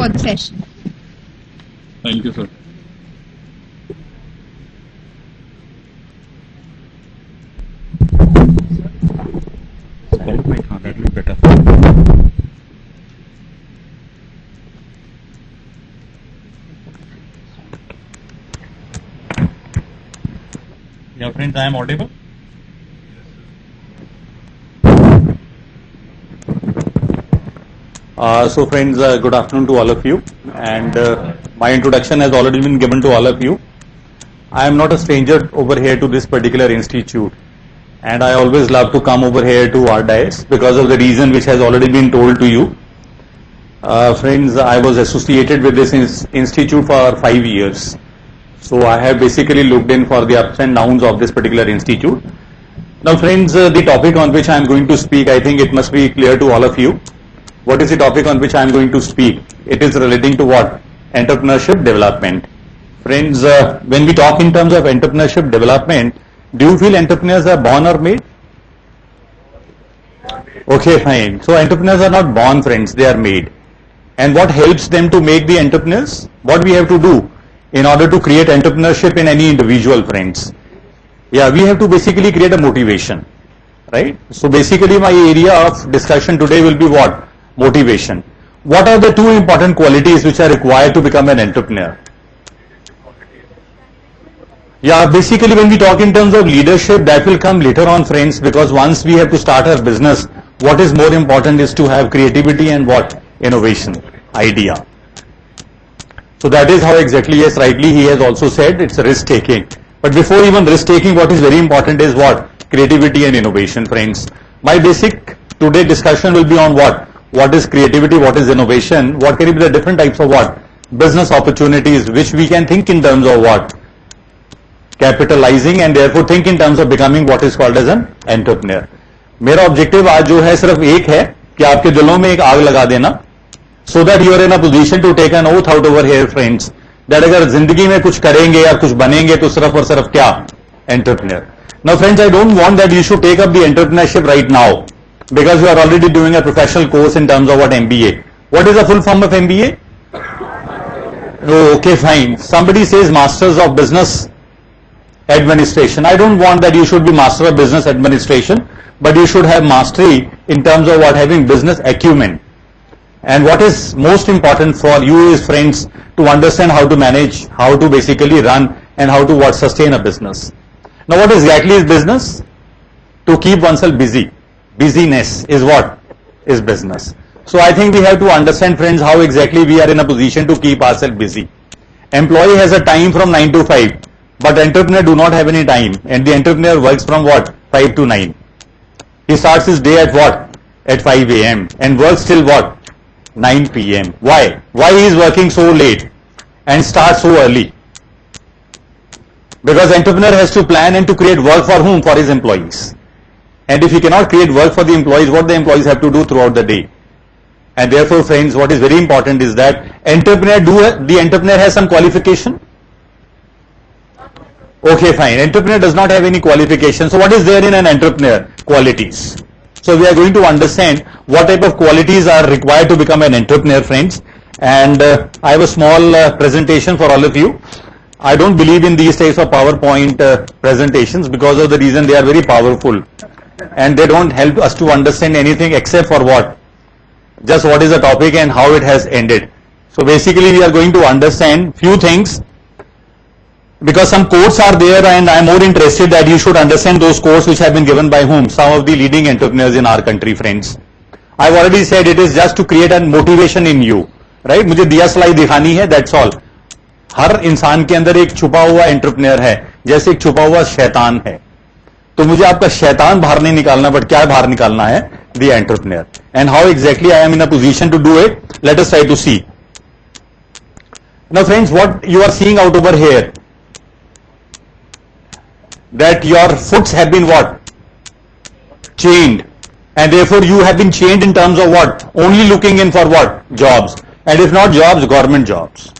for the session. Thank you, sir. That will be better. Yeah, friends, I am audible. So friends, good afternoon to all of you, and my introduction has already been given to all of you. I am not a stranger over here to this particular institute, and I always love to come over here to our dais because of the reason which has already been told to you. Friends, I was associated with this institute for 5 years, so I have basically looked in for the ups and downs of this particular institute. Now friends, the topic on which I am going to speak, I think it must be clear to all of you. What is the topic on which I am going to speak? It is relating to what? Entrepreneurship development. Friends, when we talk in terms of entrepreneurship development, do you feel entrepreneurs are born or made? Okay, fine. So entrepreneurs are not born, friends, they are made. And what helps them to make the entrepreneurs? What we have to do in order to create entrepreneurship in any individual, friends? Yeah, we have to basically create a motivation, right? So basically my area of discussion today will be what? Motivation. What are the two important qualities which are required to become an entrepreneur? Yeah, basically when we talk in terms of leadership, that will come later on, friends, because once we have to start our business, what is more important is to have creativity and what? Innovation, idea. So that is how exactly, yes, rightly he has also said it's risk taking. But before even risk taking, what is very important is what? Creativity and innovation, friends. My basic today discussion will be on what? What is creativity, what is innovation, what can be the different types of what? Business opportunities which we can think in terms of what? Capitalizing, and therefore think in terms of becoming what is called as an entrepreneur. मेरा objective आज जो है सिर्फ एक है कि आपके दिलों में एक आग लगा देना, so that you are in a position to take an oath out over here, friends, that अगर जिंदगी में कुछ करेंगे या कुछ बनेंगे तो सिर्फ और सिर्फ क्या? Entrepreneur. Now friends, I don't want that you should take up the entrepreneurship right now, because you are already doing a professional course in terms of what? MBA. What is the full form of MBA? Oh, okay, fine. Somebody says Masters of Business Administration. I don't want that you should be Master of Business Administration, but you should have mastery in terms of what? Having business acumen. And what is most important for you is, friends, to understand how to manage, how to basically run, and how to what? Sustain a business. Now what exactly is business? To keep oneself busy. Busyness is what? Is business. So I think we have to understand, friends, how exactly we are in a position to keep ourselves busy. Employee has a time from 9 to 5, but entrepreneur do not have any time, and the entrepreneur works from what? 5 to 9. He starts his day at what? At 5 a.m. and works till what? 9 p.m. Why? Why he is working so late and starts so early? Because entrepreneur has to plan and to create work for whom? For his employees. And if he cannot create work for the employees, what the employees have to do throughout the day? And therefore, friends, what is very important is that the entrepreneur has some qualification? Okay, fine. Entrepreneur does not have any qualification. So what is there in an entrepreneur? Qualities. So we are going to understand what type of qualities are required to become an entrepreneur, friends. And I have a small presentation for all of you. I don't believe in these types of PowerPoint presentations because of the reason they are very powerful. And they don't help us to understand anything except for what? Just what is the topic and how it has ended. So basically we are going to understand few things, because some quotes are there, and I am more interested that you should understand those quotes which have been given by whom? Some of the leading entrepreneurs in our country, friends. I have already said it is just to create a motivation in you, right? मुझे दिया slide दिखानी है, that's all. हर इंसान के अंदर एक छुपा हुआ एंटरप्रेन्योर है, जैसे एक छुपा हुआ शैतान है. तो मुझे आपका शैतान बाहर नहीं निकालना, बट क्या बाहर निकालना है? The entrepreneur. And how exactly I am in a position to do it? Let us try to see. Now friends, what you are seeing out over here, that your foots have been what? Chained. And therefore you have been chained in terms of what? Only looking in for what? Jobs. And if not jobs, government jobs.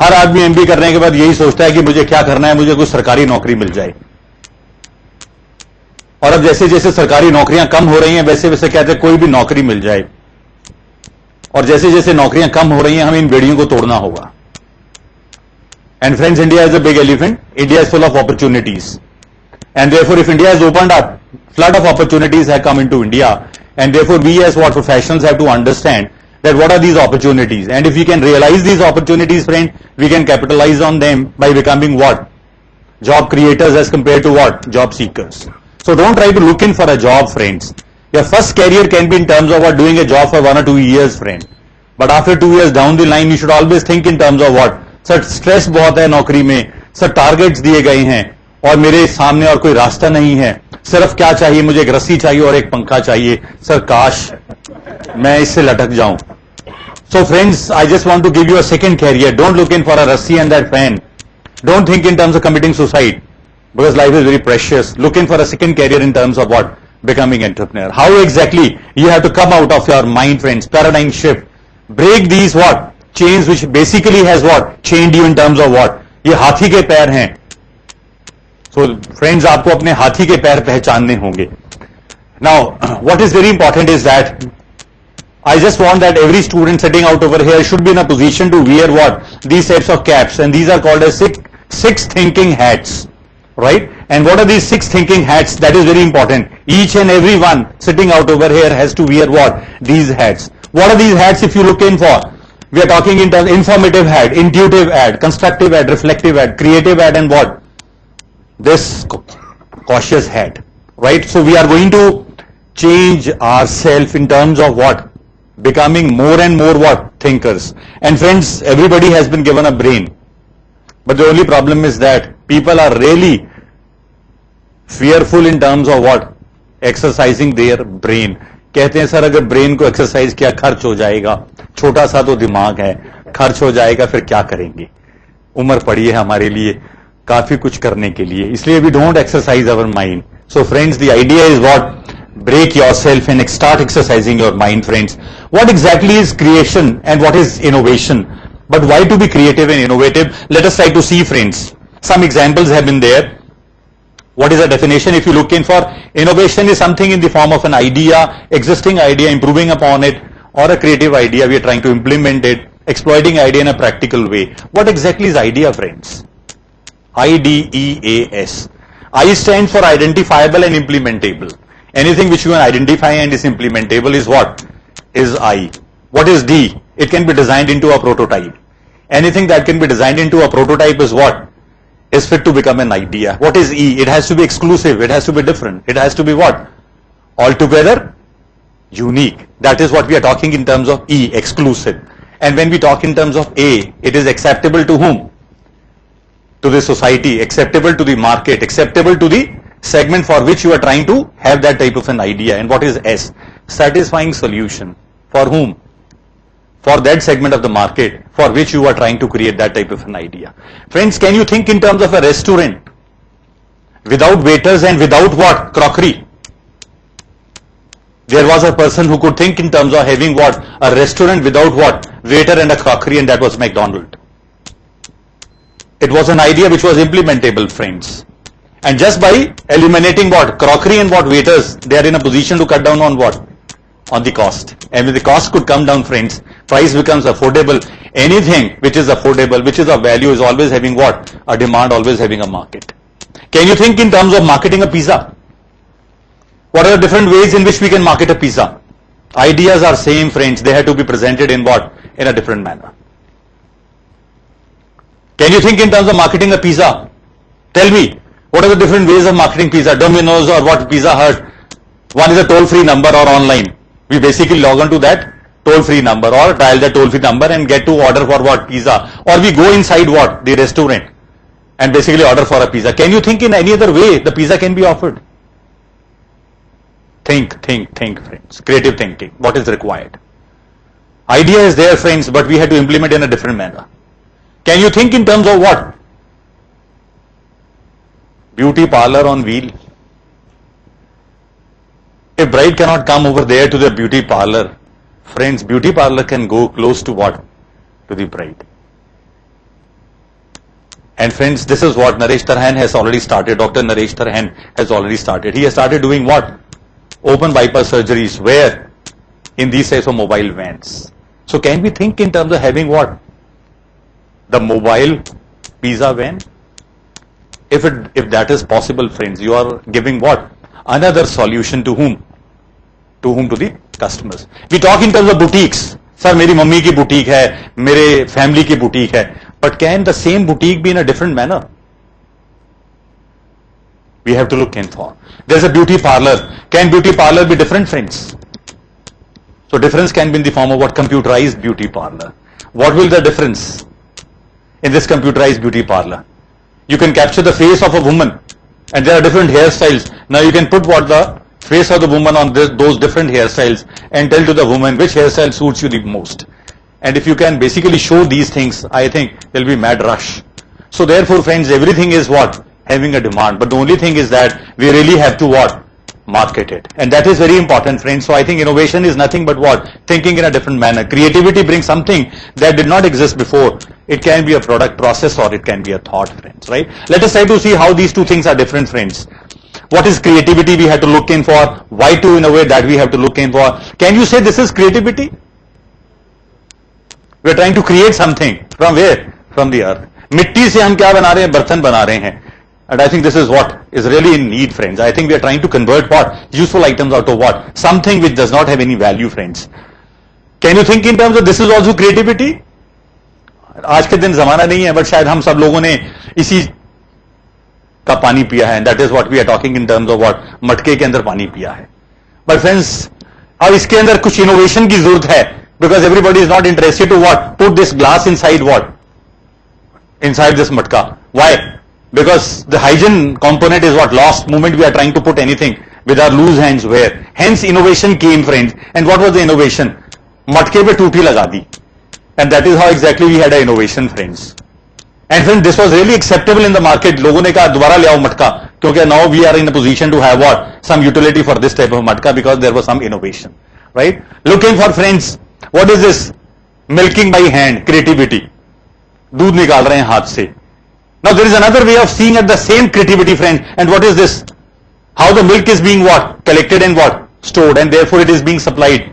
हर आदमी MB करने के बाद यही सोचता है कि मुझे क्या करना है, मुझे कोई सरकारी नौकरी मिल जाए. और अब जैसे जैसे सरकारी नौकरियां कम हो रही हैं, वैसे वैसे कहते हैं कोई भी नौकरी मिल जाए. और जैसे जैसे नौकरियां कम हो रही हैं हमें इन बेड़ियों को तोड़ना होगा. And friends, India is a big elephant. India is full of opportunities. And therefore, if India has opened up, flood of opportunities have come into India. And therefore, we as what professionals have to understand that what are these opportunities. And if we can realize these opportunities, friend, we can capitalize on them by becoming what? Job creators as compared to what? Job seekers. So don't try to look in for a job, friends. Your first career can be in terms of what? Doing a job for 1 or 2 years, friend. But after 2 years down the line, you should always think in terms of what? Sir stress बहुत है नौकरी में, sir targets दिए गए हैं और मेरे सामने और कोई रास्ता नहीं है, सिर्फ क्या चाहिए मुझे? एक रस्सी चाहिए और एक पंखा चाहिए. सर काश मैं इससे लटक जाऊं. So friends, I just want to give you a second career. Don't look in for a रस्सी and that fan. Don't think in terms of committing suicide because life is very precious. Look in for a second career in terms of what? Becoming entrepreneur. How exactly? You have to come out of your mind, friends. Paradigm shift. Break these what? Chains which basically has what? Chained you in terms of what? ये हाथी के पैर हैं. So friends, आपको अपने हाथी के पैर पहचानने होंगे. Now, what is very important is that I just want that every student sitting out over here should be in a position to wear what? These types of caps, and these are called as six thinking hats. Right? And what are these 6 thinking hats? That is very important. Each and every one sitting out over here has to wear what? These hats. What are these hats if you look in for? We are talking in terms informative hat, intuitive hat, constructive hat, reflective hat, creative hat, and what? This cautious hat. Right? So we are going to change ourselves in terms of what? Becoming more and more what? Thinkers. And friends, everybody has been given a brain. But the only problem is that people are really fearful in terms of what? Exercising their brain. कहते हैं sir अगर brain को exercise किया खर्च हो जाएगा, छोटा सा तो दिमाग है, खर्च हो जाएगा, फिर क्या करेंगे? उम्र पड़ी है हमारे लिए काफी कुछ करने के लिए, इसलिए we don't exercise our mind. So friends, the idea is what? Break yourself and start exercising your mind, friends. What exactly is creation and what is innovation? But why to be creative and innovative? Let us try to see, friends. Some examples have been there. What is the definition? If you look in for innovation is something in the form of an idea, existing idea, improving upon it, or a creative idea. We are trying to implement it, exploiting idea in a practical way. What exactly is idea, friends? IDEAS. I stands for identifiable and implementable. Anything which you can identify and is implementable is what? Is I. What is D? It can be designed into a prototype. Anything that can be designed into a prototype is what? Is fit to become an idea. What is E? It has to be exclusive. It has to be different. It has to be what? Altogether unique. That is what we are talking in terms of E, exclusive. And when we talk in terms of A, it is acceptable to whom? To the society, acceptable to the market, acceptable to the segment for which you are trying to have that type of an idea. And what is S? Satisfying solution. For whom? For that segment of the market for which you are trying to create that type of an idea. Friends, can you think in terms of a restaurant without waiters and without what? Crockery. There was a person who could think in terms of having what? A restaurant without what? Waiter and a crockery, and that was McDonald's. It was an idea which was implementable, friends. And just by eliminating what? Crockery and what? Waiters, they are in a position to cut down on what? On the cost. And when the cost could come down, friends, price becomes affordable. Anything which is affordable, which is of value, is always having what? A demand, always having a market. Can you think in terms of marketing a pizza? What are the different ways in which we can market a pizza? Ideas are same, friends. They have to be presented in what? In a different manner. Can you think in terms of marketing a pizza? Tell me, what are the different ways of marketing pizza? Domino's or what? Pizza Hut. One is a toll-free number or online. We basically log on to that toll-free number or dial the toll-free number and get to order for what? Pizza. Or we go inside what? The restaurant and basically order for a pizza. Can you think in any other way the pizza can be offered? Think, friends. Creative thinking. What is required? Idea is there, friends, but we have to implement in a different manner. Can you think in terms of what? Beauty parlor on wheel. A bride cannot come over there to the beauty parlor. Friends, beauty parlor can go close to what? To the bride. And friends, this is what Naresh Tarhan has already started. Dr. Naresh Tarhan has already started. He has started doing what? Open bypass surgeries. Where? In these types of mobile vans. So can we think in terms of having what? The mobile pizza van? If that is possible, friends, you are giving what? Another solution to whom? To whom? To the customers. We talk in terms of boutiques. Sir, मेरी mummy की boutique है, मेरे family की boutique है. But can the same boutique be in a different manner? We have to look in for. There's a beauty parlor. Can beauty parlor be different, friends? So difference can be in the form of what? Computerized beauty parlor. What will the difference in this computerized beauty parlor? You can capture the face of a woman and there are different hairstyles. Now you can put what? The face of the woman on those different hairstyles and tell to the woman which hairstyle suits you the most. And if you can basically show these things, I think there will be mad rush. So therefore, friends, everything is what? Having a demand. But the only thing is that we really have to what? Market it. And that is very important, friends. So I think innovation is nothing but what? Thinking in a different manner. Creativity brings something that did not exist before. It can be a product process or it can be a thought, friends, right? Let us try to see how these two things are different, friends. What is creativity we have to look in for? Why to innovate that we have to look in for? Can you say this is creativity? We are trying to create something. From where? From the earth. मिट्टी से हम क्या बना रहे हैं? बर्तन बना रहे हैं. And I think this is what is really in need, friends. I think we are trying to convert what? Useful items out of what? Something which does not have any value, friends. Can you think in terms of this is also creativity? आज के दिन जमाना नहीं है, but शायद हम सब लोगों ने इसी का पानी पिया है. And that is what we are talking in terms of what? मटके के अंदर पानी पिया है. But friends, अब इसके अंदर कुछ innovation की जरूरत है. Because everybody is not interested to what? Put this glass inside what? Inside this matka. Why? Because the hygiene component is what? Lost moment we are trying to put anything with our loose hands where. Hence innovation came, friends. And what was the innovation? Matke pe tooti laga di. And that is how exactly we had an innovation, friends. And friends, this was really acceptable in the market. लोगों ने कहा दोबारा ले आओ मटका, क्योंकि now we are in a position to have what? Some utility for this type of matka because there was some innovation. Right? Looking for, friends, what is this? Milking by hand, creativity. दूध निकाल रहे हैं हाथ से. Now there is another way of seeing at the same creativity, friends. And what is this? How the milk is being what? Collected and what? Stored, and therefore it is being supplied.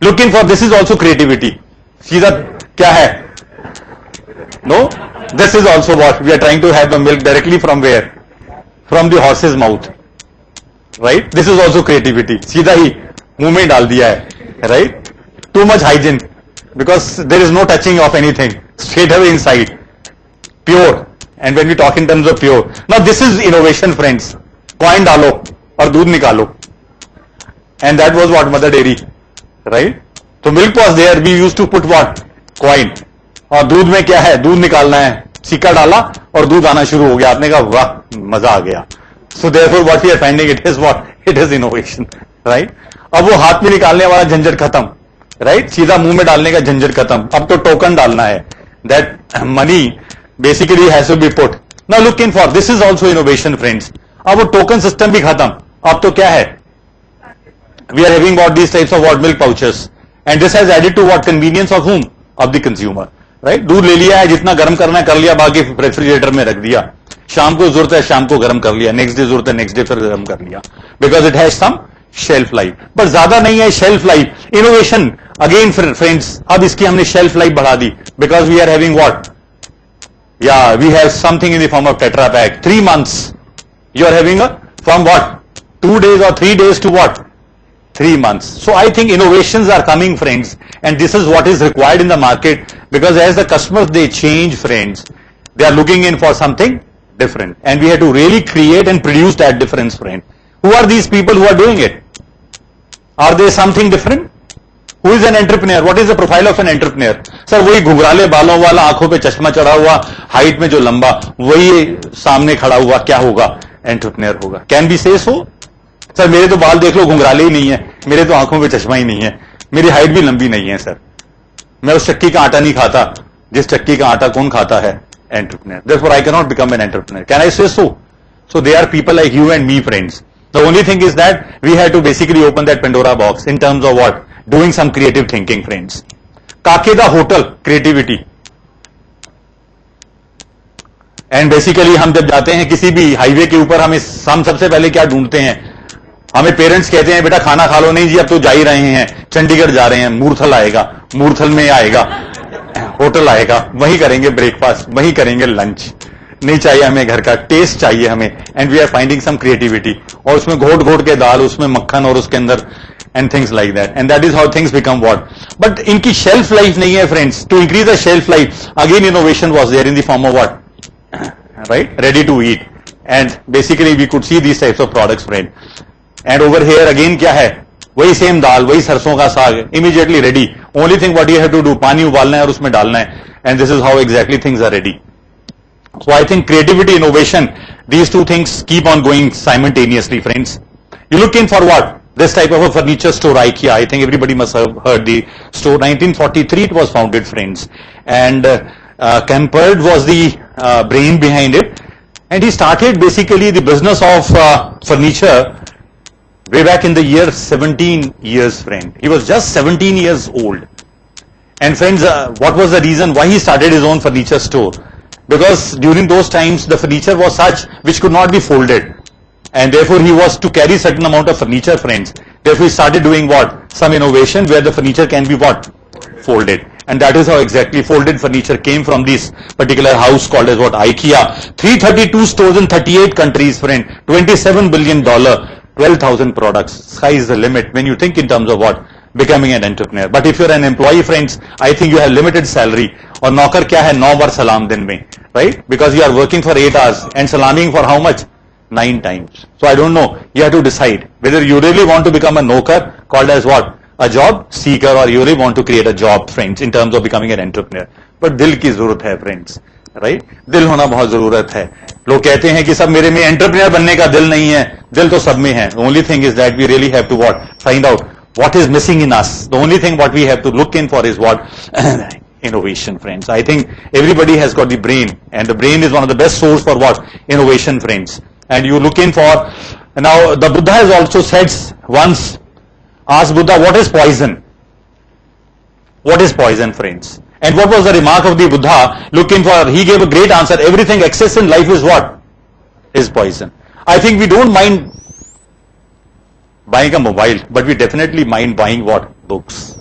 Looking for, this is also creativity. सीधा क्या है? No? This is also what? We are trying to have the milk directly from where? From the horse's mouth. Right? This is also creativity. सीधा ही मुंह में डाल दिया है. Right? Too much hygiene. Because there is no touching of anything. Straight away inside. Pure. And when we talk in terms of pure. Now this is innovation, friends. Coin डालो और दूध निकालो. And that was what? Mother dairy. Right? So milk was there. We used to put what? Coin. और दूध में क्या है? दूध निकालना है. सिक्का डाला और दूध आना शुरू हो गया. आपने कहा वाह मजा आ गया. So therefore what we are finding, it is what? It is innovation. Right? अब वो हाथ में निकालने वाला झंझट खत्म. Right? सीधा मुंह में डालने का झंझट खत्म. अब तो टोकन डालना है. That money basically has to be put. Now look in for, this is also innovation, friends. अब वो token system भी खत्म. अब तो क्या है? We are having what? These types of what? Milk pouches. And this has added to what? Convenience of whom? Of the consumer. Right? दूध ले लिया है, जितना गर्म करना है कर लिया, बाकी रेफ्रिजरेटर में रख दिया. शाम को जरूरत है शाम को गर्म कर लिया, नेक्स्ट डे जरूरत है नेक्स्ट डे फिर गर्म कर लिया. Because it has some shelf life. But ज्यादा नहीं है shelf life. Innovation. Again, friends, अब इसकी हमने shelf life बढ़ा दी. Because we are having what? Yeah, we have something in the form of Tetra Pak. 3 months. You are having a, from what? 2 days or 3 days to what? 3 months. So I think innovations are coming, friends, and this is what is required in the market, because as the customers, they change, friends, they are looking in for something different, and we have to really create and produce that difference, friend. Who are these people who are doing it? Are they something different? Who is an entrepreneur? What is the profile of an entrepreneur? Sir वही घुघराले बालों वाला, आंखों पे चश्मा चढ़ा हुआ, height में जो लंबा, वही सामने खड़ा हुआ, क्या होगा? एंटरप्रेन्योर होगा. कैन बी से सो? सर मेरे तो बाल देख लो घुंघराले ही नहीं है, मेरे तो आंखों पे चश्मा ही नहीं है, मेरी हाइट भी लंबी नहीं है सर, मैं उस चक्की का आटा नहीं खाता जिस चक्की का आटा कौन खाता है? Entrepreneur. Therefore I cannot become an entrepreneur. Can I say so? So they are people like you and me, friends. The only thing is that we have to basically open that Pandora box in terms of what? Doing some creative thinking, friends. Kake da hotel, creativity. And basically हम जब जाते हैं किसी भी highway के ऊपर, हम सबसे पहले क्या ढूंढते हैं? हमें पेरेंट्स कहते हैं बेटा खाना खा लो. नहीं जी अब तो जा ही रहे हैं, चंडीगढ़ जा रहे हैं, मूर्थल आएगा. मूर्थल में आएगा, होटल आएगा, वहीं करेंगे ब्रेकफास्ट, वहीं करेंगे लंच, नहीं चाहिए हमें घर का, टेस्ट चाहिए हमें, and we are finding some creativity, और उसमें घोट घोट के दाल, उसमें मक्खन और उसके अंदर, and things like that, and that is how things become what. But इनकी शेल्फ लाइफ नहीं है friends. To increase the shelf life, again innovation was there in the form of what, right, ready to eat, and basically we could see these types of products, friend. And over here again क्या है, वही same दाल, वही सरसों का साग, immediately ready. Only thing what you have to do, पानी उबालना है और उसमें डालना है, and this is how exactly things are ready. So I think creativity, innovation, these two things keep on going simultaneously, friends. You look in for what? This type of a furniture store, IKEA. I think everybody must have heard the store. 1943 it was founded, friends, and Campbell was the brain behind it, and he started basically the business of furniture way back in the year 17 years, friend. He was just 17 years old. And friends, what was the reason why he started his own furniture store? Because during those times the furniture was such which could not be folded, and therefore he was to carry certain amount of furniture, friends. Therefore he started doing what? Some innovation where the furniture can be what? Folded. And that is how exactly folded furniture came from this particular house called as what? IKEA. 332 stores in 38 countries, friend. $27 billion, 12,000 products. Sky is the limit when you think in terms of what? Becoming an entrepreneur. But if you're an employee, friends, I think you have limited salary. और नौकर क्या है, 9 बार सलाम दिन में, right? Because you are working for 8 hours and salaming for how much? 9 times. So I don't know. You have to decide whether you really want to become a nokar called as what? A job seeker, or you really want to create a job, friends, in terms of becoming an entrepreneur. But दिल की जरूरत है, friends, right? दिल होना बहुत जरूरत है. लोग कहते हैं कि सब मेरे में एंटरप्रेन्योर बनने का दिल नहीं है. दिल तो सब में है. The only thing is that we really have to what? Find out what is missing in us. The only thing what we have to look in for is what? Innovation, friends. I think everybody has got the brain, and the brain is one of the best source for what? Innovation, friends. And you look in for, now the Buddha has also said once, asked Buddha, what is poison? What is poison, friends? And what was the remark of the Buddha? Looking for, he gave a great answer. Everything excess in life is what? Is poison. I think we don't mind buying a mobile, but we definitely mind buying what? Books.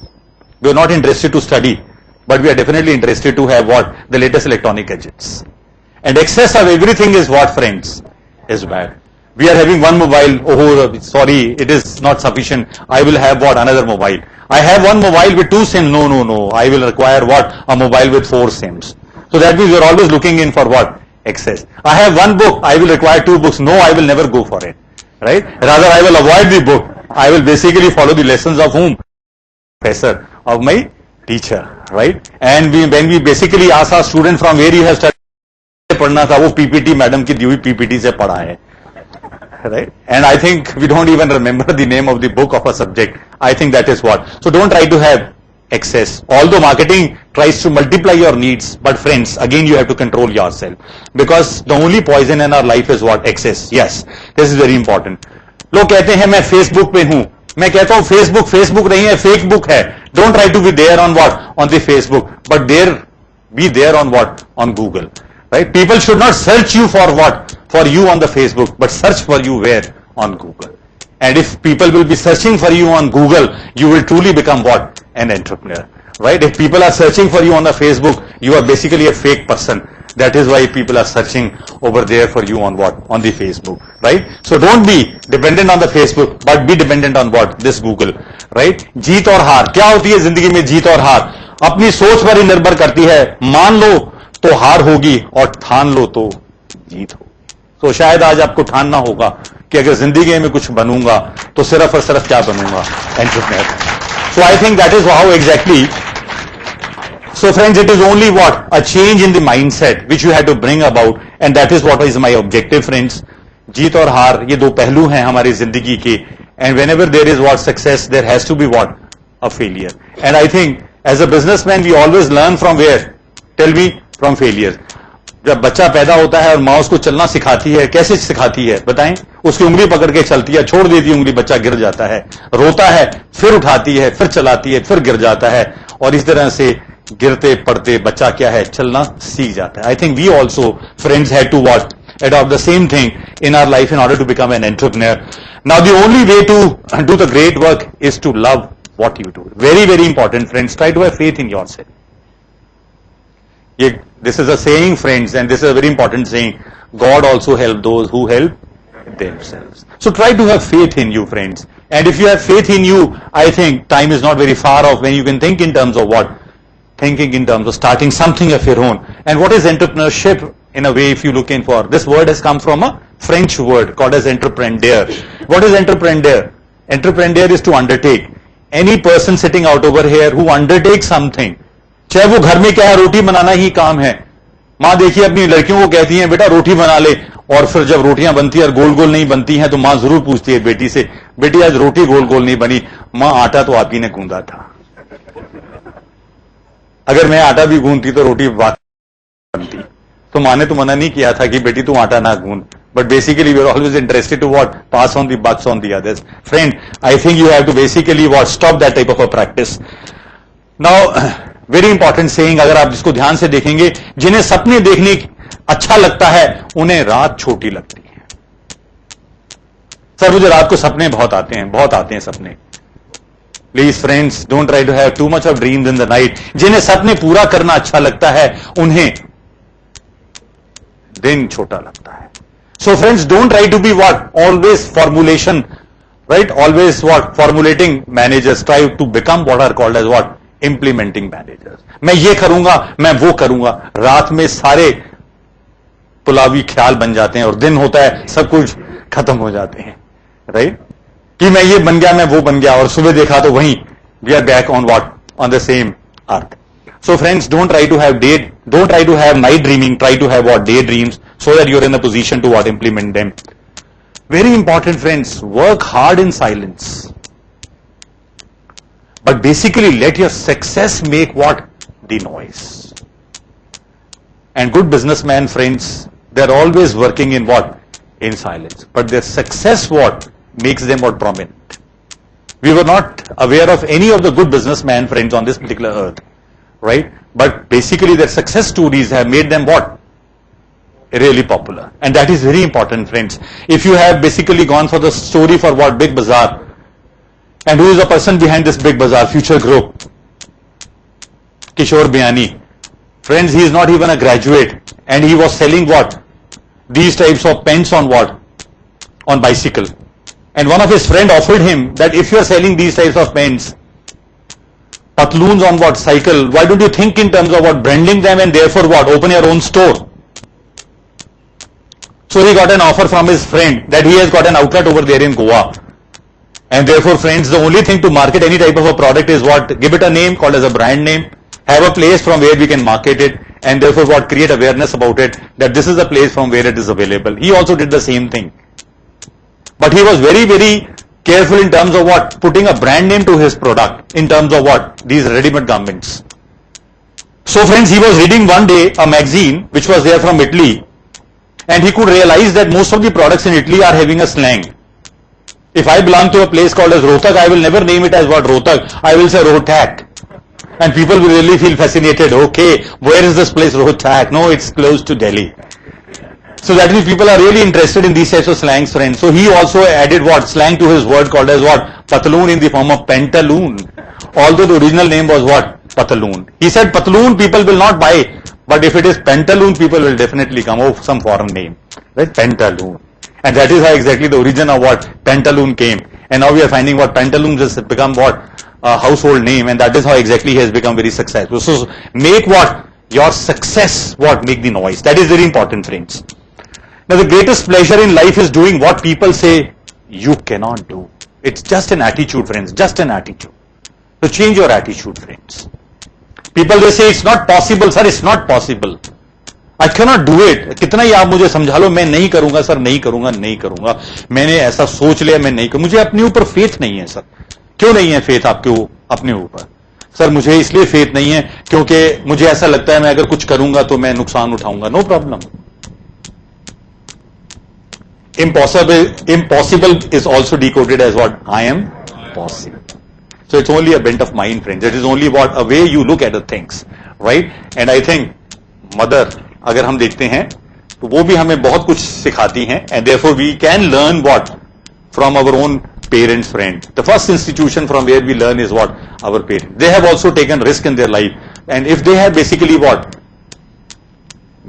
We are not interested to study, but we are definitely interested to have what? The latest electronic gadgets. And excess of everything is what, friends? Is bad. We are having one mobile, oh sorry, it is not sufficient, I will have what? Another mobile. I have one mobile with 2 SIMs, no, I will require what? A mobile with 4 SIMs. So that means you are always looking in for what? Excess. I have one book, I will require 2 books, no, I will never go for it, right? Rather I will avoid the book, I will basically follow the lessons of whom? Professor, of my teacher, right? And when we basically ask our student from where you have studied, पढ़ना था, वो PPT madam की दी हुई PPT से पढ़ा है, right? And I think we don't even remember the name of the book of a subject. I think that is what. So don't try to have excess. Although marketing tries to multiply your needs, but friends, again you have to control yourself, because the only poison in our life is what? Excess. Yes, this is very important. लोग कहते हैं मैं Facebook पे हूँ, मैं कहता हूँ Facebook नहीं है, fake book है. Don't try to be there on what? On the Facebook, but be there on what? On Google. Right? People should not search you for what? For you on the Facebook, but search for you where? On Google. And if people will be searching for you on Google, you will truly become what? An entrepreneur. Right? If people are searching for you on the Facebook, you are basically a fake person. That is why people are searching over there for you on what? On the Facebook. Right? So don't be dependent on the Facebook, but be dependent on what? This Google. Right? जीत और हार. क्या होती है जिंदगी में जीत और हार? अपनी सोच पर ही निर्भर करती है. मान लो तो हार होगी, और ठान लो तो जीत होगी. तो शायद आज आपको ठानना होगा कि अगर जिंदगी में कुछ बनूंगा तो सिर्फ और सिर्फ क्या बनूंगा? Entrepreneur. So I think that is how exactly. So friends, it is only what? A change in the mindset which you have to bring about, and that is what is my objective, friends. जीत और हार ये 2 पहलू हैं हमारी जिंदगी के, and whenever there is what success, there has to be what? A failure. And I think as a businessman we always learn from where? Tell me. From failure. जब बच्चा पैदा होता है और माँ उसको चलना सिखाती है, कैसे सिखाती है बताएं? उसकी उंगली पकड़ के चलती है, छोड़ देती है उंगली, बच्चा गिर जाता है, रोता है, फिर उठाती है, फिर चलाती है, फिर गिर जाता है, और इस तरह से गिरते पड़ते बच्चा क्या है? चलना सीख जाता है. I think we also, friends, had to what? adopt the same thing in our life in order to become an entrepreneur. Now the only way to do the great work is to love what you do. Very, very important, friends. Try to have faith in yourself. This is a saying, friends, and this is a very important saying. God also help those who help themselves. So try to have faith in you, friends. And if you have faith in you, I think time is not very far off when you can think in terms of what? Thinking in terms of starting something of your own. And what is entrepreneurship? In a way, if you look in for, this word has come from a French word called as entrepreneur. What is entrepreneur? Entrepreneur is to undertake. Any person sitting out over here who undertakes something, चाहे वो घर में क्या है, रोटी बनाना ही काम है. माँ देखिए अपनी लड़कियों को कहती है बेटा रोटी बना ले, और फिर जब रोटियां बनती है और गोल गोल नहीं बनती हैं तो माँ जरूर पूछती है बेटी से, बेटी आज रोटी गोल गोल नहीं बनी. माँ आटा तो आप ही ने गूंदा था, अगर मैं आटा भी गूंदती तो रोटी बनती. तो माँ ने तो मना नहीं किया था कि बेटी तू आटा ना गूंद. But basically we are always interested to what? Pass on the bucks on the others. Friend, I think you have to basically what? Stop that type of a practice. Now, very important saying, अगर आप इसको ध्यान से देखेंगे, जिन्हें सपने देखने अच्छा लगता है उन्हें रात छोटी लगती है. सर मुझे रात को सपने बहुत आते हैं सपने. Please friends, don't try to have too much of dreams in the night. जिन्हें सपने पूरा करना अच्छा लगता है उन्हें दिन छोटा लगता है. So friends, don't try to be what? Always formulation, right? Always what? Formulating managers. Try to become what are called as what? Implementing managers. मैं ये करूंगा, मैं वो करूंगा. रात में सारे पुलावी ख्याल बन जाते हैं और दिन होता है सब कुछ खत्म हो जाते हैं, right? कि मैं ये बन गया, मैं वो बन गया, और सुबह देखा तो वहीं we are back on what? On the same earth. So friends, don't try to have night dreaming, try to have what? Daydreams, so that you're in a position to what? Implement them. Very important, friends, work hard in silence. But basically let your success make what? The noise. And good businessmen, friends, they're always working in what? In silence. But their success what? Makes them what? Prominent. We were not aware of any of the good businessmen, friends, on this particular earth. Right? But basically their success stories have made them what? Really popular. And that is very important, friends. If you have basically gone for the story for what? Big Bazaar. And who is the person behind this Big Bazaar Future Group? Kishore Bayani. Friends, he is not even a graduate. And he was selling what? These types of pens on what? On bicycle. And one of his friend offered him that if you are selling these types of pens, patloons on what? Cycle, why don't you think in terms of what? Branding them, and therefore what? Open your own store. So he got an offer from his friend that he has got an outlet over there in Goa. And therefore, friends, the only thing to market any type of a product is what? Give it a name called as a brand name, have a place from where we can market it, and therefore what? Create awareness about it, that this is a place from where it is available. He also did the same thing. But he was very, very careful in terms of what? Putting a brand name to his product, in terms of what? These ready-made garments. So friends, he was reading one day a magazine which was there from Italy, and he could realize that most of the products in Italy are having a slang. If I belong to a place called as Rohtak, I will never name it as what? Rohtak. I will say Rohtak. And people will really feel fascinated. Okay, where is this place Rohtak? No, it's close to Delhi. So that means people are really interested in these types of slangs, friends. So he also added what? Slang to his word called as what? Pataloon in the form of pantaloon. Although the original name was what? Pataloon. He said pataloon people will not buy. But if it is pantaloon, people will definitely come. Oh, some foreign name. Right? Pantaloon. And that is how exactly the origin of what? Pantaloon came. And now we are finding what? Pantaloon has become what? A household name. And that is how exactly he has become very successful. So make what? Your success what? Make the noise. That is very important, friends. Now the greatest pleasure in life is doing what people say you cannot do. It's just an attitude, friends. Just an attitude. So change your attitude, friends. People they say it's not possible, sir. It's not possible. I cannot do it. कितना ही आप मुझे समझा लो, मैं नहीं करूंगा sir, नहीं करूंगा. मैंने ऐसा सोच लिया, मैं नहीं करूंगा. मुझे अपने ऊपर फेथ नहीं है सर. क्यों नहीं है फेथ आपके अपने ऊपर? सर मुझे इसलिए फेथ नहीं है क्योंकि मुझे ऐसा लगता है मैं अगर कुछ करूंगा तो मैं नुकसान उठाऊंगा. No problem. Impossible is also decoded as what? I am possible. So it's only a bent of mind, friends. It is only what? A way you look at the things, right? And I think mother, अगर हम देखते हैं तो वो भी हमें बहुत कुछ सिखाती हैं, and therefore we can learn what? From our own parents, friend. The first institution from where we learn is what? Our parents. They have also taken risk in their life. And if they have basically what?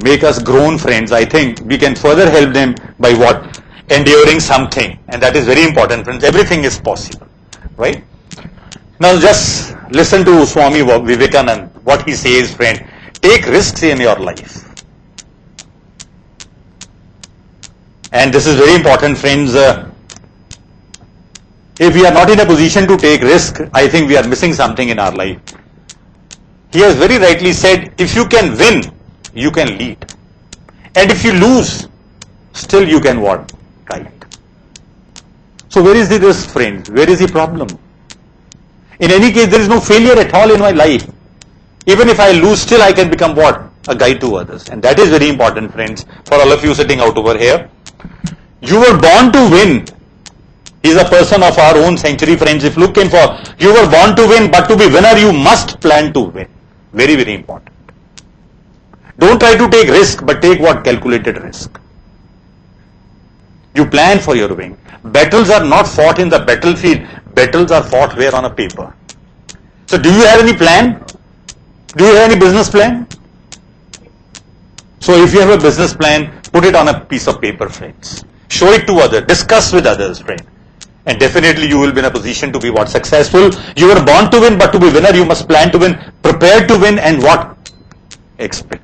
Make us grown friends, I think we can further help them by what? Enduring something. And that is very important, friends. Everything is possible. Right? Now just listen to Swami Vivekananda, what he says, friend. Take risks in your life. And this is very important, friends. If we are not in a position to take risk, I think we are missing something in our life. He has very rightly said, if you can win, you can lead. And if you lose, still you can what? Guide. So where is the risk, friends? Where is the problem? In any case, there is no failure at all in my life. Even if I lose, still I can become what? A guide to others. And that is very important, friends, for all of you sitting out over here. You were born to win. He is a person of our own century, friends. If looking for, you were born to win, but to be winner, you must plan to win. Very, very important. Don't try to take risk, but take what? Calculated risk. You plan for your win. Battles are not fought in the battlefield. Battles are fought where? On a paper. So do you have any plan? Do you have any business plan? So if you have a business plan, put it on a piece of paper, friends. Show it to others. Discuss with others, friend. And definitely you will be in a position to be what? Successful. You were born to win, but to be winner, you must plan to win, prepare to win, and what? Expect.